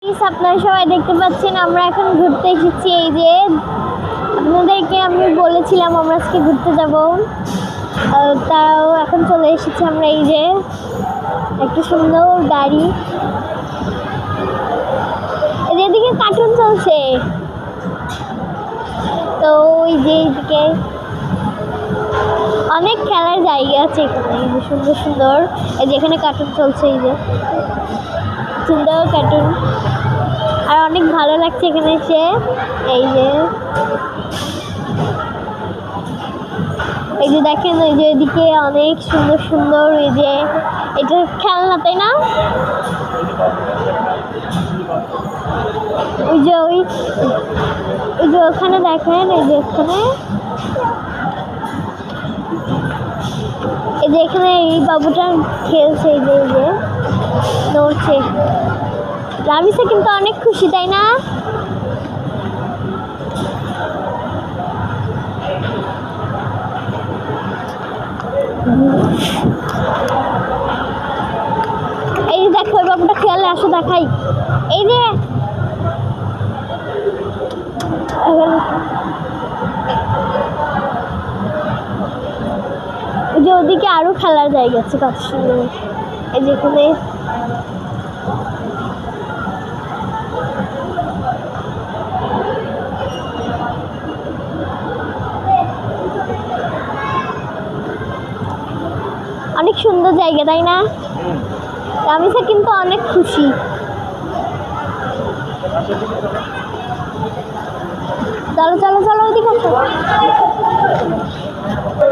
আপনারা সবাই দেখতে পাচ্ছেন আমরা এখন ঘুরতে এসেছি। এই যে আপনাদেরকে আমি বলেছিলাম আমরা আজকে ঘুরতে যাব, তাও এখন চলে এসেছি আমরা। এই যে একটা সুন্দর গাড়ি, এদিকে কার্টুন চলছে, তো ওই যে এইদিকে অনেক খেলার জায়গা আছে এখানে। এই যে সুন্দর সুন্দর, এই যে এখানে কার্টুন চলছে, এই যে সুন্দর কার্টুন, আর অনেক ভালো লাগছে এখানে এসে। এই যে দেখেন, ওই যে এদিকে অনেক সুন্দর সুন্দর, এই যে এটা খেলনা, তাই না? ওই যে ওখানে দেখেন, এই যে এখানে এই বাবুটা খেলছে, এই যে নড়ছে। রামিসা কিন্তু অনেক খুশি, তাই না? এই যে দেখো, ওই বাবুটা খেয়ালে আসো, দেখাই। এই যে ওদিকে আরো খেলার জায়গা আছে, কত সুন্দর। এই যে এখানে অনেক সুন্দর জায়গা, তাই না? রামিসা কিন্তু অনেক খুশি। চলো চলো চলো, ওদিকে আসো।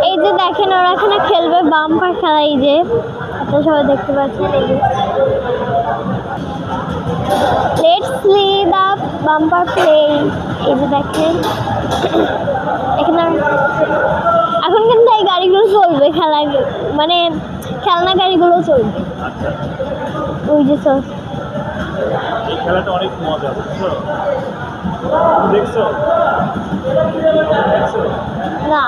এই যে দেখেন, ওরা এখানে খেলবে বাম্পার খেলা। এই যে আপনারা সবাই দেখতে পাচ্ছেন, এই যে let's play the bumper play. এই যে দেখেন, এখানে এখন কিন্তু এই গাড়িগুলো চলবে, মানে খেলনা গাড়িগুলো চলবে। ওই যে খেলাটা অনেক মজা, বুঝছো? দেখছো না?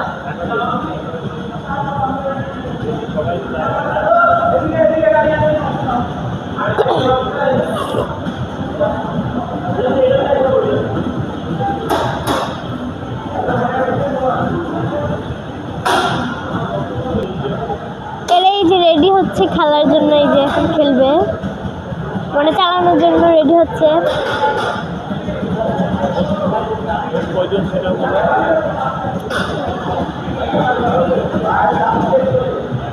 এরা এই যে রেডি হচ্ছে খেলার জন্য, এই যে এখন খেলবে, মানে চালানোর জন্য রেডি হচ্ছে।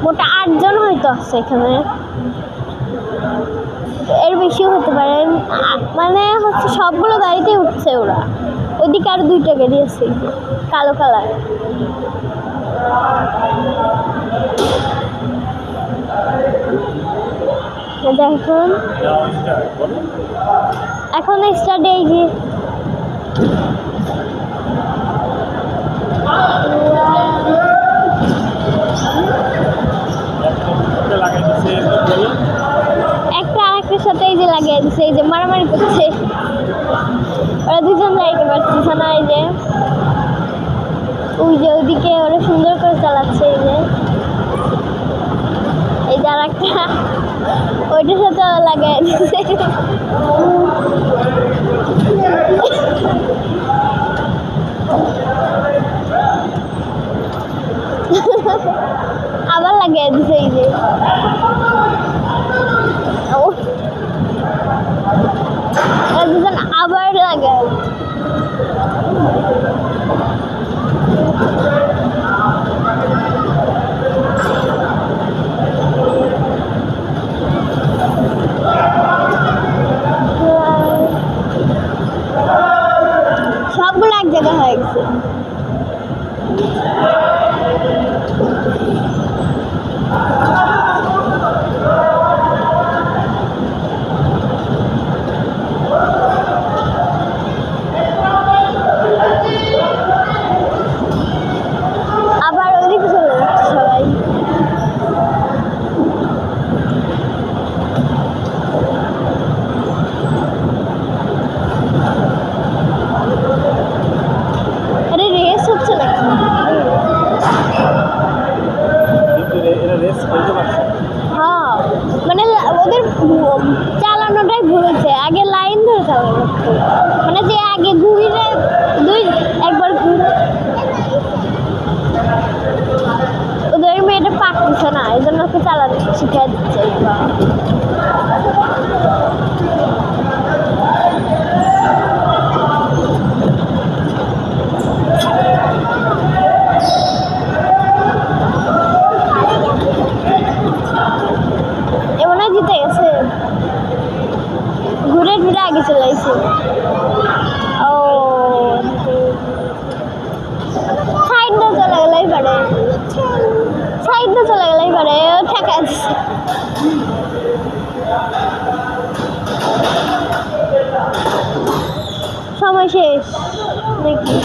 মোটা 8 জন হয়তো আছে এখানে, এর বেশিও হতে পারে। মানে হচ্ছে সবগুলো গাড়িতে উঠছে ওরা। ওইদিকে আর 2টা গাড়ি আছে, কালো কালার। দেখুন এখন স্টার্ট। এই যে একটা আরেকটার সাথে এই যে লাগিয়ে দিচ্ছে, এই যে মারামারি করছে, ওরা দুজন যাইতে পারছে না। এই যে ওইদিকে ওরা সুন্দর করে চালাচ্ছে। এই যে আর একটা ওইটার সাথে লাগাই দিচ্ছে। আবার লাগিয়ে দিচ্ছে, এই যে দুজন আবার লাগায়। সবগুলো এক জায়গায় হয়ে গেছে। আবার ওদিকে চলে যাচ্ছে সবাই। চালানো মানে যে আগে ঘুরে একবার ঘুরে ওদের মেয়েটা পারতেছে না এই জন্য ওকে চালানো শিখে দিচ্ছে এমন জিতে গেছে ঘুরে ঘুরে আগে চলে আসছে ও সাইডে চলে গেলেই পারে সাইডে চলে গেলেই পারে ঠেকা দিচ্ছে সময় শেষ দেখি